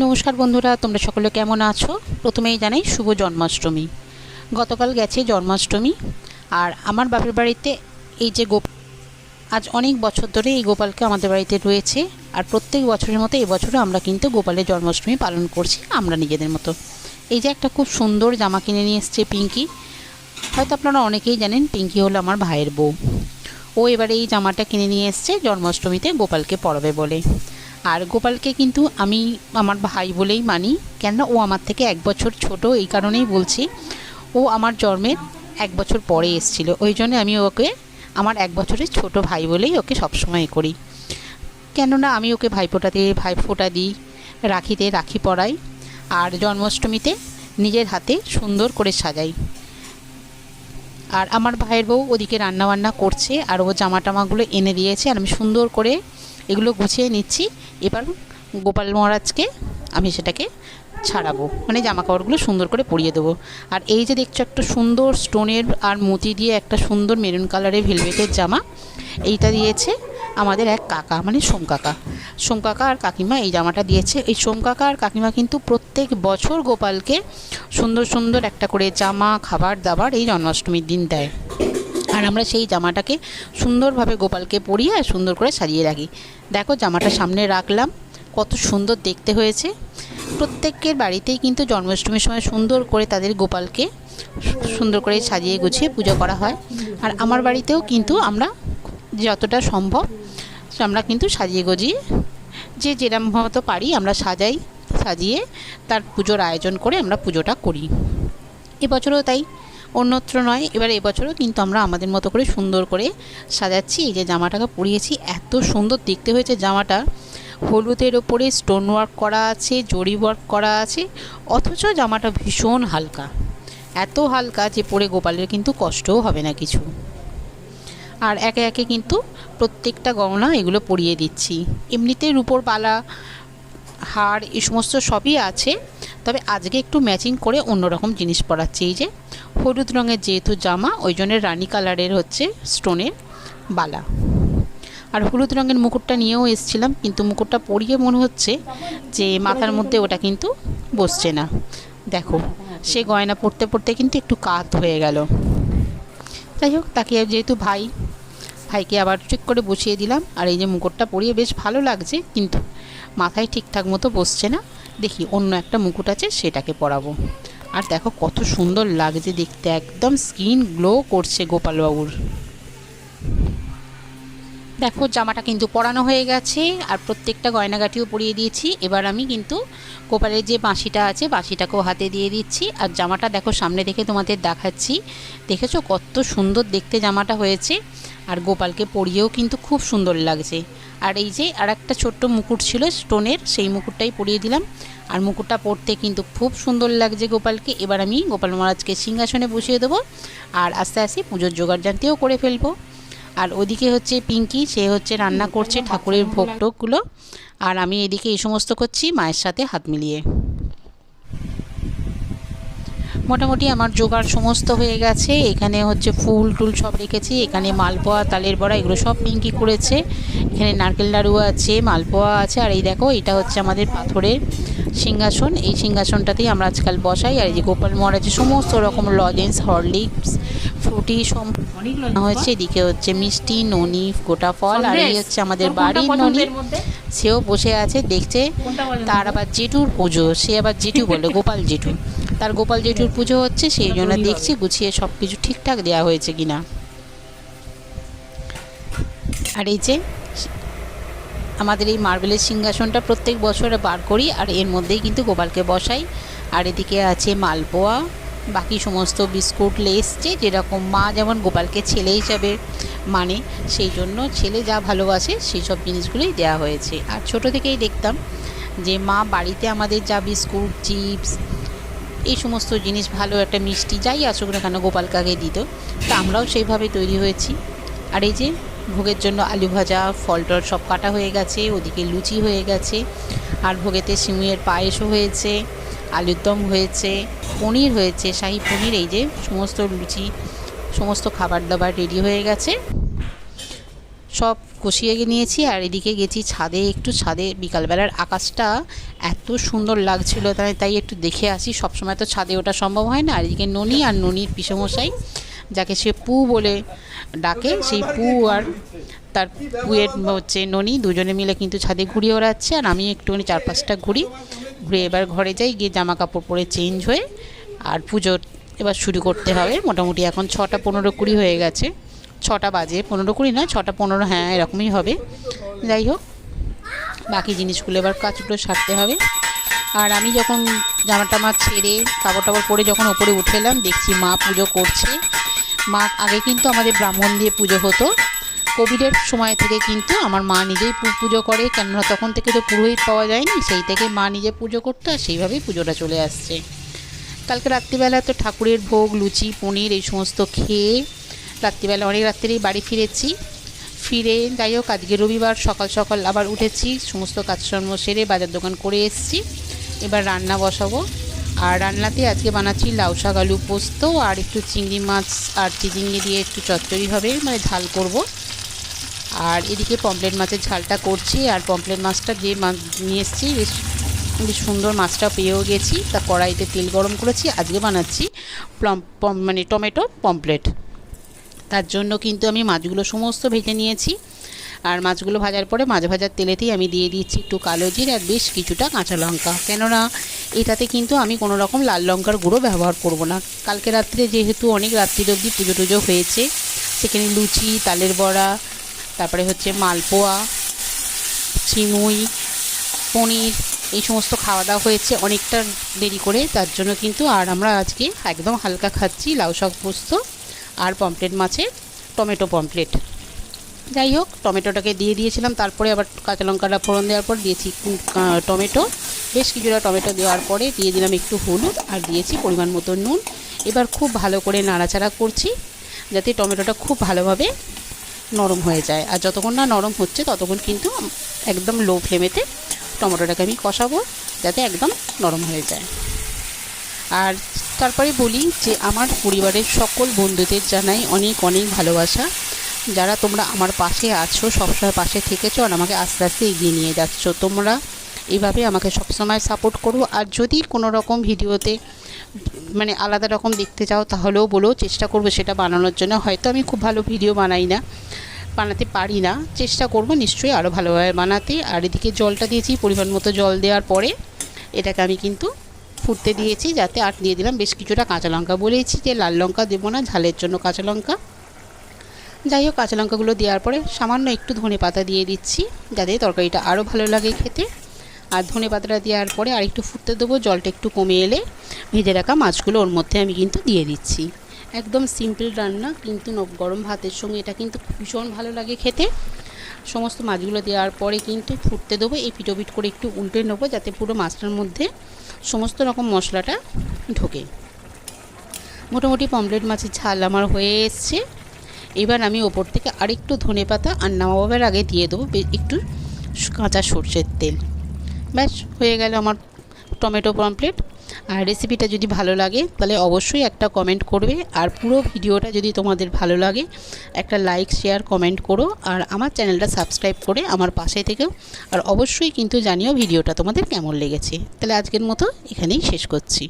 নমস্কার বন্ধুরা, তোমরা সকলে কেমন আছো? প্রথমেই জানাই শুভ জন্মাষ্টমী। গতকাল গেছে জন্মাষ্টমী, আর আমার বাপের বাড়িতে এই যে আজ অনেক বছর ধরে এই গোপালকে আমাদের বাড়িতে রয়েছে। আর প্রত্যেক বছরের মতো এবছরও আমরা কিন্তু গোপালের জন্মাষ্টমী পালন করছি আমরা নিজেদের মতো। এই যে একটা খুব সুন্দর জামা কিনে নিয়ে এসছে পিঙ্কি। হয়তো আপনারা অনেকেই জানেন পিঙ্কি হলো আমার ভাইয়ের বউ। ও এবারে এই জামাটা কিনে নিয়ে এসছে জন্মাষ্টমীতে গোপালকে পরাবে বলে। আর গোপালকে কিন্তু আমি আমার ভাই বলেই মানি, কেননা ও আমার থেকে 1 বছর ছোট। এই কারণেই বলছি, ও আমার জন্মের 1 বছর পরে এসেছিল, ওই জন্য আমি ওকে আমার 1 বছরের ছোট ভাই বলেই ওকে সবসময় করি। কেননা আমি ওকে ভাইফোঁটা দিই, রাখিতে রাখি পরাই, আর জন্মাষ্টমীতে নিজের হাতে সুন্দর করে সাজাই। আর আমার ভাইয়ের বউ ওদিকে রান্নাবান্না করছে, আর ও জামা টামাগুলো এনে দিয়েছে, আর আমি সুন্দর করে এগুলো গুছিয়ে নিচ্ছি। এবার গোপাল মহারাজকে আমি সেটাকে ছাড়াবো, মানে জামা কাপড়গুলো সুন্দর করে পরিয়ে দেবো। আর এই যে দেখছো একটা সুন্দর স্টোনের আর মতি দিয়ে একটা সুন্দর মেরুন কালারের ভেলভেটের জামা, এইটা দিয়েছে আমাদের এক কাকা, মানে সোম কাকা আর কাকিমা এই জামাটা দিয়েছে। এই সোম কাকা আর কাকিমা কিন্তু প্রত্যেক বছর গোপালকে সুন্দর সুন্দর একটা করে জামা, খাবার দাবার এই জন্মাষ্টমীর দিন দেয়। আর আমরা সেই জামাটাকে সুন্দরভাবে গোপালকে পরিয়ে আর সুন্দর করে সাজিয়ে রাখি। দেখো জামাটা সামনে রাখলাম, কত সুন্দর দেখতে হয়েছে। প্রত্যেকের বাড়িতেই কিন্তু জন্মাষ্টমীর সময় সুন্দর করে তাদের গোপালকে সুন্দর করে সাজিয়ে গুছিয়ে পুজো করা হয়। আর আমার বাড়িতেও কিন্তু আমরা যতটা সম্ভব আমরা কিন্তু সাজিয়ে গুজিয়ে যে যেরকম মতো পারি আমরা সাজিয়ে তার পুজোর আয়োজন করে আমরা পুজোটা করি। এবছরও তাই, অন্যত্র নয়। এবার এবছরও কিন্তু আমরা আমাদের মতো করে সুন্দর করে সাজাচ্ছি। এই যে জামাটাকে পরিয়েছি, এত সুন্দর দেখতে হয়েছে জামাটা। হলুদের ওপরে স্টোন ওয়ার্ক করা আছে, জরি ওয়ার্ক করা আছে, অথচ জামাটা ভীষণ হালকা, এত হালকা যে পরে গোপালের কিন্তু কষ্টও হবে না কিছু। আর একে একে কিন্তু প্রত্যেকটা গহনা এগুলো পরিয়ে দিচ্ছি। এমনিতে রূপোর বালা, হার এই সমস্ত সবই আছে, তবে আজকে একটু ম্যাচিং করে অন্যরকম জিনিস পরাচ্ছি। এই যে হলুদ রঙের যেহেতু জামা, ওই জন্য রানী কালারের হচ্ছে স্টোনের বালা। আর হলুদ রঙের মুকুটটা নিয়েও এসেছিলাম, কিন্তু মুকুটটা পরিয়ে মনে হচ্ছে যে মাথার মধ্যে ওটা কিন্তু বসছে না। দেখো সে গয়না পরতে পরতে কিন্তু একটু কাত হয়ে গেল। যাই হোক, তাকে যেহেতু ভাইকে আবার ঠিক করে বসিয়ে দিলাম। আর এই যে মুকুটটা পরিয়ে বেশ ভালো লাগছে, কিন্তু মাথায় ঠিকঠাক মতো বসছে না। দেখি অন্য একটা মুকুট আছে, সেটাকে পরাবো। আর দেখো কত সুন্দর লাগছে দেখতে, একদম স্কিন গ্লো করছে গোপালবাবুর। দেখো জামাটা কিন্তু পরানো হয়ে গেছে, আর প্রত্যেকটা গয়নাগাটিও পরিয়ে দিয়েছি। এবার আমি কিন্তু গোপালের যে বাঁশিটা আছে, বাঁশিটাকেও হাতে দিয়ে দিচ্ছি। আর জামাটা দেখো সামনে দেখে তোমাদের দেখাচ্ছি, দেখেছো কত সুন্দর দেখতে জামাটা হয়েছে। আর গোপালকে পরিয়েও কিন্তু খুব সুন্দর লাগছে। আর এই যে আর একটা ছোট্ট মুকুট ছিল স্টোনের, সেই মুকুটটাই পরিয়ে দিলাম। আর মুকুটটা পরতে কিন্তু খুব সুন্দর লাগছে গোপালকে। এবার আমি গোপাল মহারাজকে সিংহাসনে বসিয়ে দেবো, আর আস্তে আস্তে পুজোর জোগাড়জান্তিও করে ফেলবো। আর ওদিকে হচ্ছে পিঙ্কি, সে হচ্ছে রান্না করছে ঠাকুরের ভোগ টোকগুলো, আর আমি এদিকে এই সমস্ত করছি মায়ের সাথে হাত মিলিয়ে। মোটামুটি আমার জোগাড় সমস্ত হয়ে গেছে। এখানে হচ্ছে ফুল টুল সব রেখেছি, এখানে মালপোয়া, তালের বড়া এগুলো সব পিঙ্কি করেছে। এখানে নারকেল নাড়ু আছে, মালপোয়া আছে। আর এই দেখো এটা হচ্ছে আমাদের পাথরের সিংহাসন, এই সিংহাসনটাতেই আমরা আজকাল বসাই। আর এই যে গোপাল মহারাজের সমস্ত রকম লজেন্স, হরলিক্স, ফ্রুটি সব হয়েছে। এদিকে হচ্ছে মিষ্টি, ননি, গোটা ফল। আর এই হচ্ছে আমাদের বাড়ির ননি, সেও বসে আছে দেখছে। তার আবার জেঠুর পুজো, সে আবার জেঠু বলে, গোপাল জেঠু, তার গোপাল জেঠুর পুজো হচ্ছে, সেই জন্য দেখছি গুছিয়ে সব কিছু ঠিকঠাক দেওয়া হয়েছে কিনা। আর এই যে আমাদের এই মার্বেলের সিংহাসনটা প্রত্যেক বছর বার করি, আর এর মধ্যেই কিন্তু গোপালকে বসাই। আর এদিকে আছে মালপোয়া, বাকি সমস্ত বিস্কুট, লেস, যেরকম মা যেমন গোপালকে ছেলে হিসাবে মানে, সেই জন্য ছেলে যা ভালোবাসে সেই সব জিনিসগুলোই দেওয়া হয়েছে। আর ছোট থেকেই দেখতাম যে মা বাড়িতে আমাদের যা বিস্কুট, চিপস, এই সমস্ত জিনিস, ভালো একটা মিষ্টি যাই আসুক না কেন গোপাল কাকে দিত, তা আমরাও সেইভাবে তৈরি হয়েছি। আর এই যে ভোগের জন্য আলু ভাজা, ফল টল সব কাটা হয়ে গেছে, ওদিকে লুচি হয়ে গেছে, আর ভোগেতে সিমুইয়ের পায়েসও হয়েছে, আলুর দম হয়েছে, পনির হয়েছে, শাহি পনির। এই যে সমস্ত লুচি, সমস্ত খাবার দাবার রেডি হয়ে গেছে। সব কষিয়ে নিয়েছি। আর এদিকে গেছি ছাদে, একটু ছাদে বিকালবেলার আকাশটা এত সুন্দর লাগছিল, তাই একটু দেখে আসি। সবসময় তো ছাদে ওঠা সম্ভব হয় না। আর এদিকে ননি আর ননির পিসেমশাই, যাকে সে পু বলে ডাকে, সেই পু আর তার পুয়ের হচ্ছে ননি, দুজনে মিলে কিন্তু ছাদে ঘুরে ওড়াচ্ছে। আর আমি একটুখানি 4-5টা ঘুরে এবার ঘরে যাই, গিয়ে জামা কাপড় পরে চেঞ্জ হয়ে আর পুজো এবার শুরু করতে হবে। মোটামুটি এখন 6টা 15-20 হয়ে গেছে, 6টা বাজে, 15-20 না 6টা 15, হ্যাঁ এরকমই হবে। যাই হোক, বাকি জিনিসগুলো এবার কাজগুলো সারতে হবে। আর আমি যখন জামা টামা ছেড়ে কাপড় টাপড় পরে যখন ওপরে উঠে এলাম, দেখছি মা পুজো করছে। মা আগে কিন্তু আমাদের ব্রাহ্মণ দিয়ে পুজো হতো, কোভিডের সময় থেকে কিন্তু আমার মা নিজেই পুজো করে, কেননা তখন থেকে তো পুরোহিত পাওয়া যায়নি, সেই থেকে মা নিজে পুজো করতো আর সেইভাবেই পুজোটা চলে আসছে। কালকে রাত্রিবেলা তো ঠাকুরের ভোগ, লুচি, পনির এই সমস্ত খেয়ে রাত্রিবেলা অনেক রাত্রেই বাড়ি ফিরে যাই হোক, আজকে রবিবার সকাল সকাল আবার উঠেছি, সমস্ত কাজকর্ম সেরে বাজার দোকান করে এসেছি। এবার রান্না বসাবো। আর রান্নাতে আজকে বানাচ্ছি লাউ শাক, আলু পোস্ত আর একটু চিংড়ি মাছ আর চিচিঙ্গি দিয়ে একটু চচ্চড়ি হবে, মানে ঝাল করব। আর এদিকে পমফ্রেট মাছের ঝালটা করছি। আর পমফ্রেট মাছটা যে নিয়ে এসেছি বেশ সুন্দর, মাছটা পেয়েও গেছি। তা কড়াইতে তেল গরম করেছি, আজকে বানাচ্ছি মানে টমেটো পমফ্রেট। তার জন্য কিন্তু আমি মাছগুলো সমস্ত ভেজে নিয়েছি। আর মাছগুলো ভাজার পরে মাছ ভাজার তেলেতেই আমি দিয়ে দিচ্ছি একটু কালো জিরে আর বেশ কিছুটা কাঁচা লঙ্কা, কেননা এটাতে কিন্তু আমি কোনো রকম লাল লঙ্কার গুঁড়ো ব্যবহার করব না। কালকে রাত্রে যেহেতু অনেক রাত্রির অবধি পুজো টুজো হয়েছে, সেখানে লুচি, তালের বড়া, তারপরে হচ্ছে মালপোয়া, চিমুই, পনির এই সমস্ত খাওয়া দাওয়া হয়েছে অনেকটা দেরি করে, তার জন্য কিন্তু আর আমরা আজকে একদম হালকা খাচ্ছি লাউ শাক পোস্ত আর পমফ্রেট মাছের টমেটো পমফ্রেট। যাই হোক, টমেটোটাকে দিয়ে দিয়েছিলাম, তারপরে আবার কাঁচা লঙ্কাটা ফোড়ন দেওয়ার পর দিয়েছি টমেটো, বেশ কিছুটা টমেটো দেওয়ার পরে দিয়ে দিলাম একটু হলুদ আর দিয়েছি পরিমাণ মতো নুন। এবার খুব ভালো করে নাড়াচাড়া করছি যাতে টমেটোটা খুব ভালোভাবে নরম হয়ে যায়। আর যতক্ষণ না নরম হচ্ছে ততক্ষণ কিন্তু একদম লো ফ্লেমেতে টমেটোটাকে আমি কষাবো যাতে একদম নরম হয়ে যায়। আর তারপরে বলি যে আমার পরিবারের সকল বন্ধুদের জানাই অনেক অনেক ভালোবাসা, যারা তোমরা আমার পাশে আছো, সবসময় পাশে থেকেছো আর আমাকে আস্তে আস্তে এগিয়ে নিয়ে যাচ্ছ। তোমরা এইভাবে আমাকে সবসময় সাপোর্ট করো। আর যদি কোনো রকম ভিডিওতে মানে আলাদা রকম দেখতে চাও তাহলেও বলো, চেষ্টা করবো সেটা বানানোর জন্য। হয়তো আমি খুব ভালো ভিডিও বানাতে পারি না, চেষ্টা করব নিশ্চয়ই আরও ভালোভাবে বানাতে। আর এদিকে জলটা দিয়েছি, পরিমাণ মতো জল দেওয়ার পরে এটাকে আমি কিন্তু ফুটতে দিয়েছি, যাতে আর দিয়ে দিলাম বেশ কিছুটা কাঁচা লঙ্কা। বলেছি যে লাল লঙ্কা দেবো না, ঝালের জন্য কাঁচা লঙ্কা। যাই হোক, কাঁচা লঙ্কাগুলো দেওয়ার পরে সামান্য একটু ধনে পাতা দিয়ে দিচ্ছি যাতে তরকারিটা আরও ভালো লাগে খেতে। আর ধনে পাতাটা দেওয়ার পরে আর একটু ফুটতে দেবো, জলটা একটু কমে এলে ভেজে রাখা মাছগুলো ওর মধ্যে আমি কিন্তু দিয়ে দিচ্ছি। একদম সিম্পল রান্না, কিন্তু গরম ভাতের সঙ্গে এটা কিন্তু ভীষণ ভালো লাগে খেতে। সমস্ত মাছগুলো দেওয়ার পরে কিন্তু ফুটতে দেবো, এপিট ওপিট করে একটু উল্টে নেবো যাতে পুরো মাছটার মধ্যে সমস্ত রকম মশলাটা ঢোকে। মোটামুটি পমফ্রেট মাছের ঝাল আমার হয়ে এসছে। এবার আমি ওপর থেকে আরেকটু ধনে পাতা আর নামাবার আগে দিয়ে দেবো একটু কাঁচা সরষের তেল। ব্যাস হয়ে গেল আমার টমেটো পমফ্রেট। আর রেসিপিটা যদি ভালো লাগে তাহলে অবশ্যই একটা কমেন্ট করবে। আর পুরো ভিডিওটা যদি তোমাদের ভালো লাগে একটা লাইক, শেয়ার, কমেন্ট করো। আর আমার চ্যানেলটা সাবস্ক্রাইব করে আমার পাশে থেকেও। আর অবশ্যই কিন্তু জানিও ভিডিওটা তোমাদের কেমন লেগেছে। তাহলে আজকের মতো এখানেই শেষ করছি।